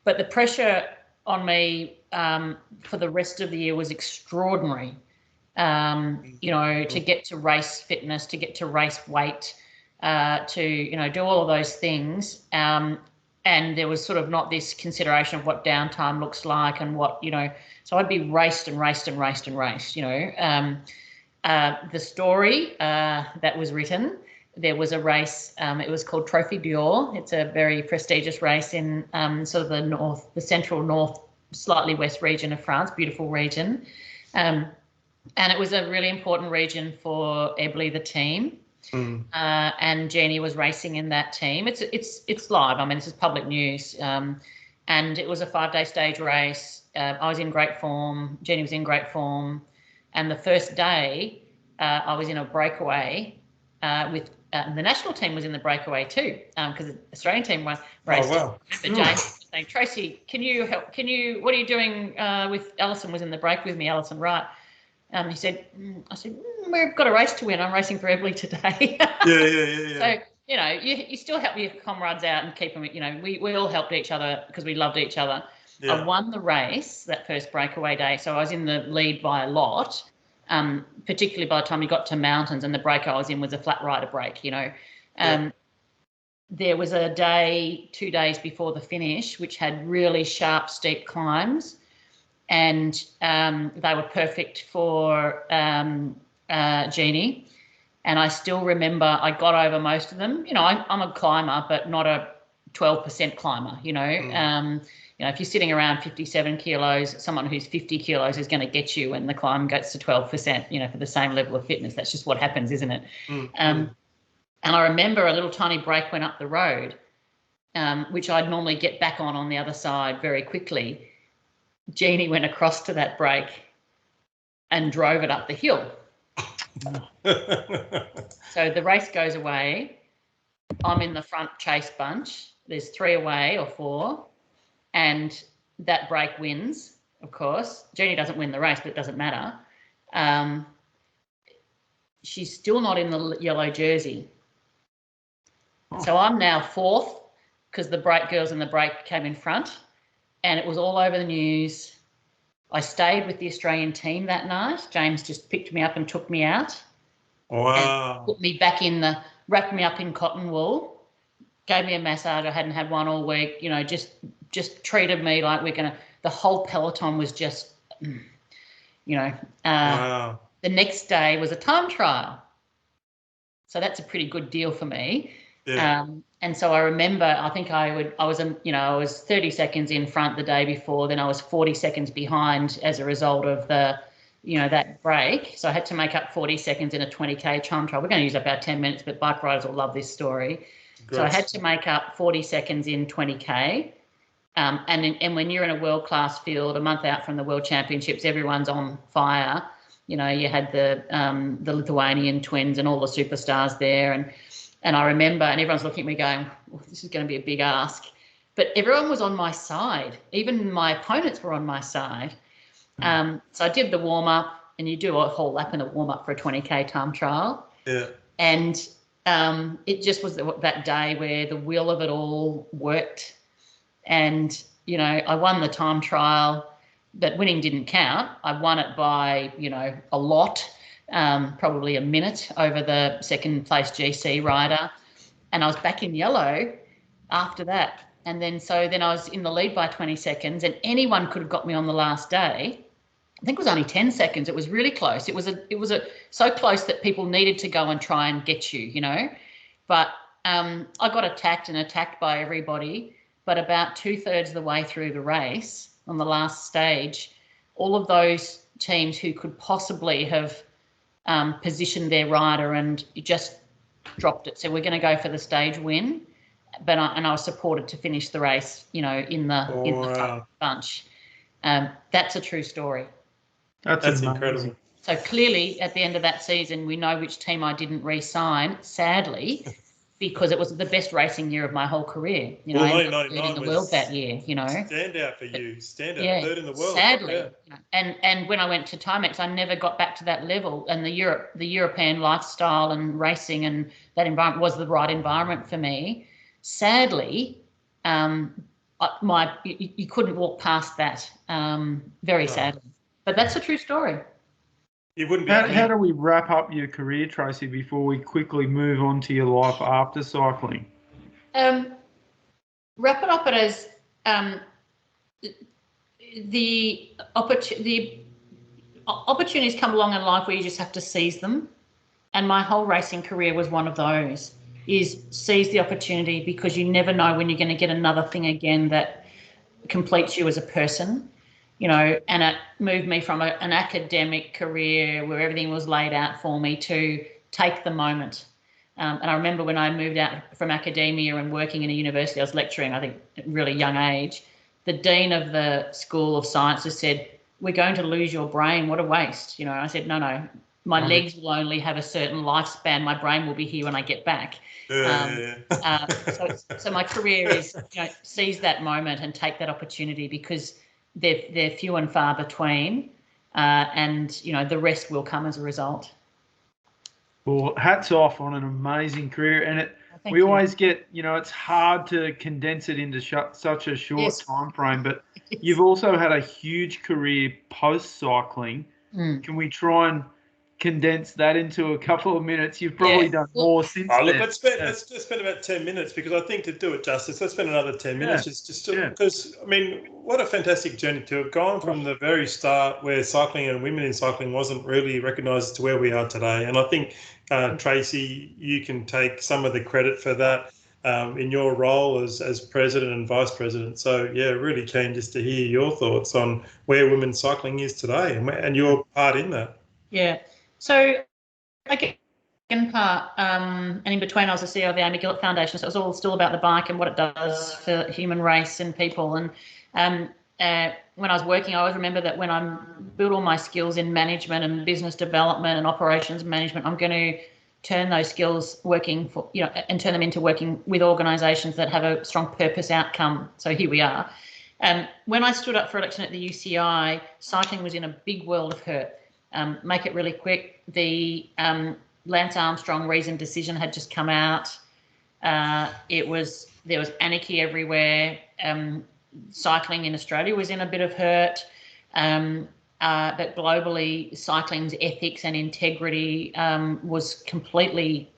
But the pressure on me for the rest of the year was extraordinary. To get to race fitness, to get to race weight, to do all of those things. And there was sort of not this consideration of what downtime looks like and what, so I'd be raced. The story that was written, there was a race, it was called Trophy d'Or. It's a very prestigious race in sort of the central north, slightly west region of France, beautiful region. And it was a really important region for Ebly, the team. And Jeannie was racing in that team. It's live. I mean, this is public news. And it was a 5-day stage race. I was in great form. Jeannie was in great form. And the first day, I was in a breakaway with the national team was in the breakaway too, because the Australian team raced. Oh, wow. James was saying, Tracey, can you help? What are you doing with Alison? Was in the break with me, Alison Wright. I said, we've got a race to win. I'm racing for Ebly today. Yeah. So, you still help your comrades out and keep them, we all helped each other because we loved each other. Yeah. I won the race that first breakaway day. So I was in the lead by a lot, particularly by the time we got to mountains, and the break I was in was a flat rider break, There was a day, 2 days before the finish, which had really sharp, steep climbs. And they were perfect for Jeannie. And I still remember I got over most of them. I'm a climber, but not a 12% climber, if you're sitting around 57 kilos, someone who's 50 kilos is going to get you when the climb gets to 12%, for the same level of fitness. That's just what happens, isn't it? And I remember a little tiny break went up the road, which I'd normally get back on the other side very quickly. Jeannie went across to that break and drove it up the hill. So the race goes away. I'm in the front chase bunch. There's 3 away or 4. And that break wins, of course. Jeannie doesn't win the race, but it doesn't matter. She's still not in the yellow jersey. Oh. So I'm now 4th because the break girls in the break came in front. And it was all over the news. I stayed with the Australian team that night. James just picked me up and took me out. Wow. And put me back wrapped me up in cotton wool, gave me a massage. I hadn't had one all week, just treated me like the whole peloton was just, wow. The next day was a time trial. So that's a pretty good deal for me. Yeah. And so I remember, I think I was 30 seconds in front the day before, then I was 40 seconds behind as a result of that break. So I had to make up 40 seconds in a 20K time trial. We're going to use up our 10 minutes, but bike riders will love this story. Good. So I had to make up 40 seconds in 20K. And when you're in a world-class field, a month out from the World Championships, everyone's on fire. You had the Lithuanian twins and all the superstars there. And I remember, and everyone's looking at me going, well, this is going to be a big ask. But everyone was on my side. Even my opponents were on my side. So I did the warm-up, and you do a whole lap in a warm-up for a 20K time trial. Yeah. And it just was that day where the wheel of it all worked. And, I won the time trial, but winning didn't count. I won it by, a lot. Probably a minute over the second place GC rider, and I was back in yellow after that. And then I was in the lead by 20 seconds, and anyone could have got me on the last day. I think it was only 10 seconds. It was really close. It was so close that people needed to go and try and get you, But I got attacked by everybody. But about 2/3 of the way through the race, on the last stage, all of those teams who could possibly have positioned their rider and just dropped it. So we're going to go for the stage win. I was supported to finish the race, in the front bunch. That's a true story. That's incredible. So clearly, at the end of that season, we know which team I didn't re-sign, sadly, because it was the best racing year of my whole career. I ended up third in the world that year. Stand out for you. Stand out, third in the world. Sadly, and when I went to Timex, I never got back to that level. And the European lifestyle and racing and that environment was the right environment for me. Sadly, you couldn't walk past that. Very sadly, but that's a true story. It wouldn't be. How do we wrap up your career, Tracey, before we quickly move on to your life after cycling? Wrap it up as the opportunities come along in life where you just have to seize them. And my whole racing career was one of those, is seize the opportunity, because you never know when you're going to get another thing again that completes you as a person. And it moved me from an academic career where everything was laid out for me to take the moment. And I remember when I moved out from academia and working in a university, I was lecturing, I think, at a really young age. The dean of the School of Sciences said, "We're going to lose your brain. What a waste." I said, no, my legs will only have a certain lifespan. My brain will be here when I get back. So my career is, seize that moment and take that opportunity, because they're few and far between, and the rest will come as a result. Well, hats off on an amazing career, and we always get, it's hard to condense it into such a short time frame, but you've also had a huge career post cycling. Can we try and condense that into a couple of minutes? You've probably done more since then. Look, let's just spend about 10 minutes, because I think, to do it justice, let's spend another 10 minutes because, what a fantastic journey to have gone from the very start, where cycling and women in cycling wasn't really recognised, to where we are today. And I think, Tracey, you can take some of the credit for that in your role as president and vice president. So, really keen just to hear your thoughts on where women's cycling is today and your part in that. Yeah. So, second part, and in between, I was the CEO of the Amy Gillett Foundation, so it was all still about the bike and what it does for human race and people. And when I was working, I always remember that when I built all my skills in management and business development and operations management, I'm going to turn those skills working for, and turn them into working with organisations that have a strong purpose outcome. So here we are. When I stood up for election at the UCI, cycling was in a big world of hurt. Make it really quick. The Lance Armstrong reasoned decision had just come out. There was anarchy everywhere. Cycling in Australia was in a bit of hurt, but globally, cycling's ethics and integrity was completely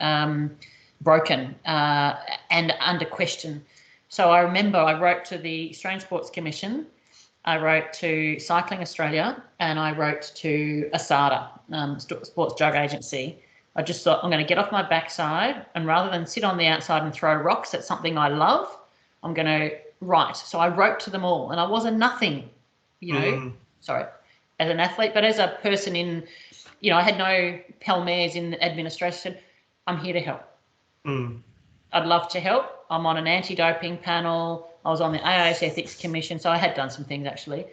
broken and under question. So I remember I wrote to the Australian Sports Commission, I wrote to Cycling Australia, and I wrote to ASADA, Sports Drug Agency. I just thought, I'm going to get off my backside, and rather than sit on the outside and throw rocks at something I love, I'm going to write. So I wrote to them all, and I was a nothing, sorry, as an athlete, but as a person in, I had no Pell Mares in administration. Said, I'm here to help. I'd love to help. I'm on an anti-doping panel. I was on the AIS Ethics Commission, so I had done some things actually.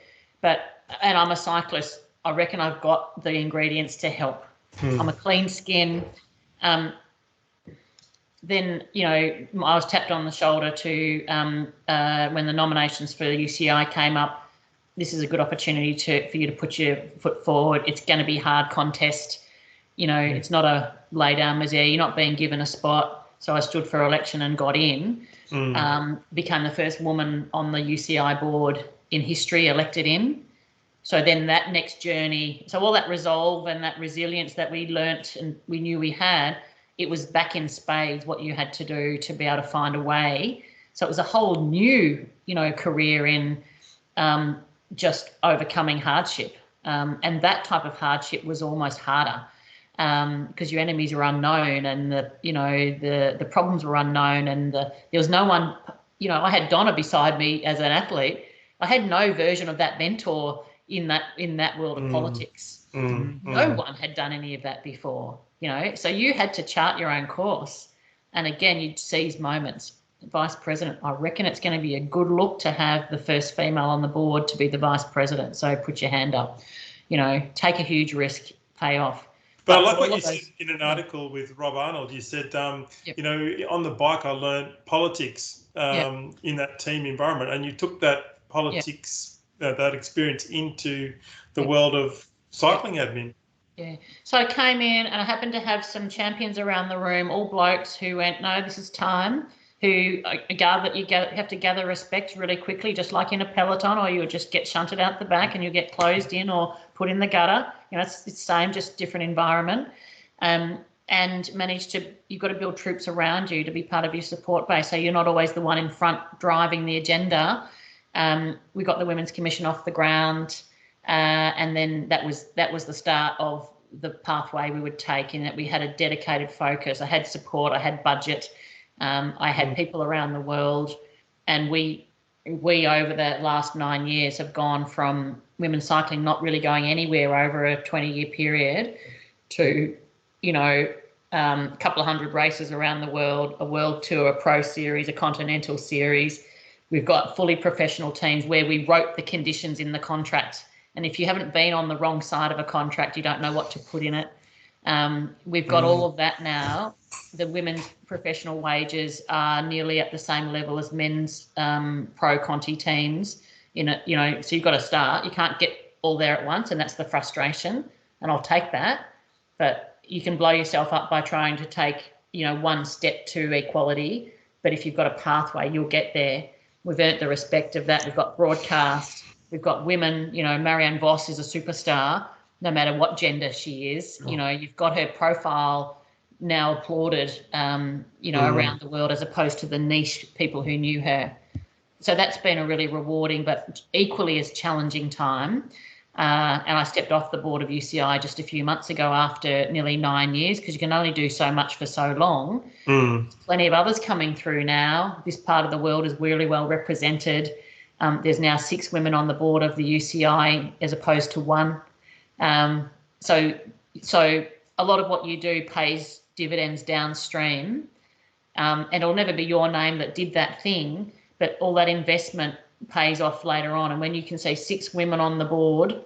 And I'm a cyclist. I reckon I've got the ingredients to help. I'm a clean skin. Then, I was tapped on the shoulder to when the nominations for the UCI came up. This is a good opportunity for you to put your foot forward. It's going to be a hard contest. It's not a lay down misere. You're not being given a spot. So I stood for election and got in. Became the first woman on the UCI board in history elected in. So then that next journey, so all that resolve and that resilience that we learnt and we knew we had, it was back in spades what you had to do to be able to find a way. So it was a whole new, career in just overcoming hardship. And that type of hardship was almost harder because your enemies are unknown and the problems were unknown and there was no one, I had Donna beside me as an athlete. I had no version of that mentor in that world of politics. No one had done any of that before, so you had to chart your own course. And again, you'd seize moments. vice president. I reckon it's going to be a good look to have the first female on the board to be the vice president. So put your hand up. Take a huge risk, pay off. But I like what you said in an article with Rob Arnold. You said, on the bike I learned politics in that team environment, and you took that politics, that experience into the world of cycling admin. Yeah. So I came in and I happened to have some champions around the room, all blokes who went, no, this is time, who have to gather respect really quickly, just like in a peloton, or you'll just get shunted out the back and you'll get closed in or put in the gutter. It's the same, just different environment. And you've got to build troops around you to be part of your support base. So you're not always the one in front driving the agenda. We got the Women's Commission off the ground. And then that was the start of the pathway we would take, in that we had a dedicated focus. I had support, I had budget, I had people around the world, and we over the last 9 years have gone from women's cycling not really going anywhere over a 20-year period to, a couple of hundred races around the world, a world tour, a pro series, a continental series. We've got fully professional teams where we wrote the conditions in the contract. And if you haven't been on the wrong side of a contract, you don't know what to put in it. We've got all of that now. The women's professional wages are nearly at the same level as men's pro Conti teams. So you've got to start. You can't get all there at once, and that's the frustration. And I'll take that. But you can blow yourself up by trying to take, one step to equality. But if you've got a pathway, you'll get there. We've earned the respect of that. We've got broadcast. We've got women, Marianne Vos is a superstar, no matter what gender she is. You've got her profile now applauded, around the world, as opposed to the niche people who knew her. So that's been a really rewarding but equally as challenging time. And I stepped off the board of UCI just a few months ago after nearly 9 years, because you can only do so much for so long. Plenty of others coming through now. This part of the world is really well represented. There's now 6 women on the board of the UCI as opposed to 1. So a lot of what you do pays dividends downstream, and it'll never be your name that did that thing, but all that investment pays off later on. And when you can see 6 women on the board,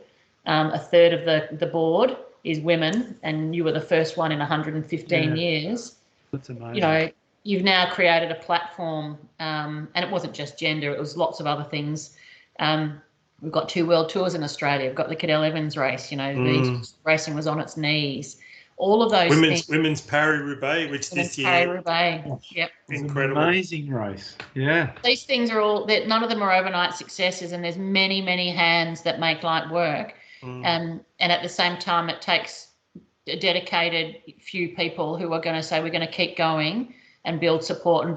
a third of the board is women, and you were the first one in 115 years. That's amazing. You've now created a platform, and it wasn't just gender, it was lots of other things. We've got 2 world tours in Australia. We've got the Cadel Evans race, the racing was on its knees. All of those Women's Paris-Roubaix, which this year. Paris-Roubaix, yep. Incredible. Amazing race, yeah. These things are none of them are overnight successes, and there's many, many hands that make light work. And at the same time, it takes a dedicated few people who are going to say, we're going to keep going and build support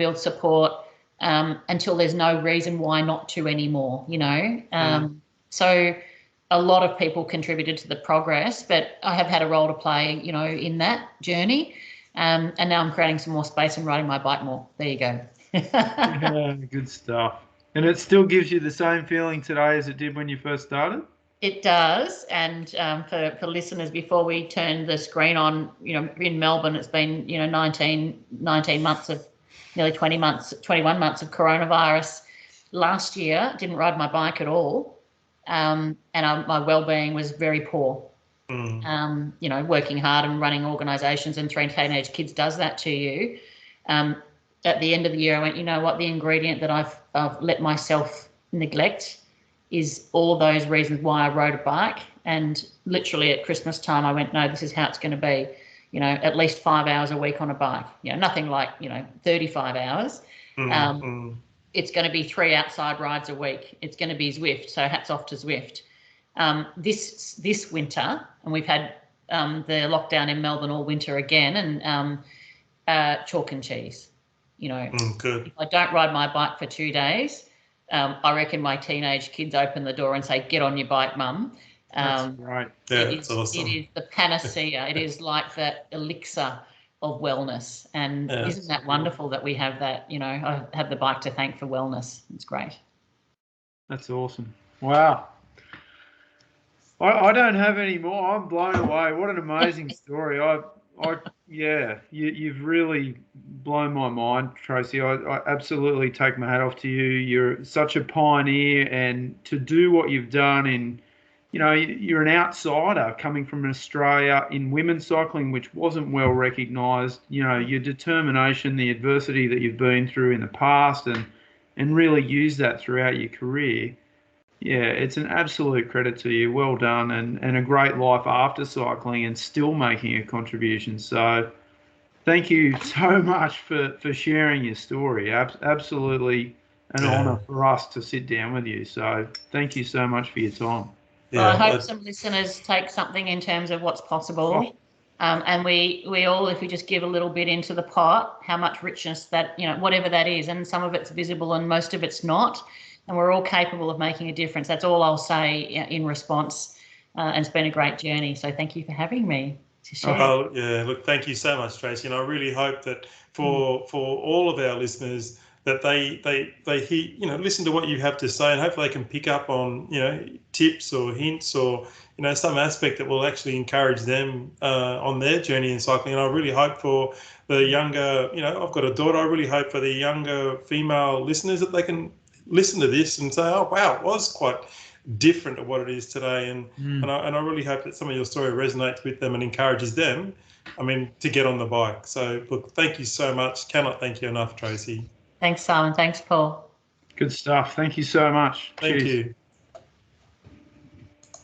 until there's no reason why not to anymore, So a lot of people contributed to the progress, but I have had a role to play, in that journey. And now I'm creating some more space and riding my bike more. There you go. Yeah, good stuff. And it still gives you the same feeling today as it did when you first started? It does. And for listeners, before we turn the screen on, in Melbourne, it's been, 19 months of nearly 21 months of coronavirus. Last year, didn't ride my bike at all. And my well-being was very poor. Working hard and running organisations and 3 teenage kids does that to you. At the end of the year, I went, you know what, the ingredient that I've let myself neglect is all those reasons why I rode a bike. And literally at Christmas time, I went, no, this is how it's going to be. At least 5 hours a week on a bike. Nothing like 35 hours. It's going to be 3 outside rides a week. It's going to be Zwift. So hats off to Zwift. This winter, and we've had the lockdown in Melbourne all winter again, and chalk and cheese. Good. If I don't ride my bike for 2 days, I reckon my teenage kids open the door and say, "Get on your bike, Mum." That's right. Yeah, it's awesome. It is the panacea. It is like the elixir of wellness. And isn't that wonderful that we have that? I have the bike to thank for wellness. It's great. That's awesome. Wow. I don't have any more. I'm blown away. What an amazing story. You've really blown my mind, Tracy. I absolutely take my hat off to you. You're such a pioneer, and to do what you've done you're an outsider coming from Australia in women's cycling, which wasn't well recognised. Your determination, the adversity that you've been through in the past, and really use that throughout your career. Yeah, it's an absolute credit to you. Well done, and a great life after cycling and still making a contribution. So thank you so much for sharing your story. Absolutely an honour for us to sit down with you. So thank you so much for your time. Well, I hope some listeners take something in terms of what's possible. And we all, if we just give a little bit into the pot, how much richness that, whatever that is, and some of it's visible and most of it's not. And we're all capable of making a difference. That's all I'll say in response. And it's been a great journey. So thank you for having me to share. Oh, yeah. Look, thank you so much, Tracy. And I really hope that for all of our listeners, that they hear, listen to what you have to say, and hopefully they can pick up on, tips or hints or, some aspect that will actually encourage them on their journey in cycling. And I really hope for the younger, I've got a daughter, I really hope for the younger female listeners that they can listen to this and say, oh, wow, it was quite different to what it is today. And I really hope that some of your story resonates with them and encourages them, to get on the bike. So, look, thank you so much. Cannot thank you enough, Tracy. Thanks, Simon. Thanks, Paul. Good stuff. Thank you so much. Thank Cheers. you.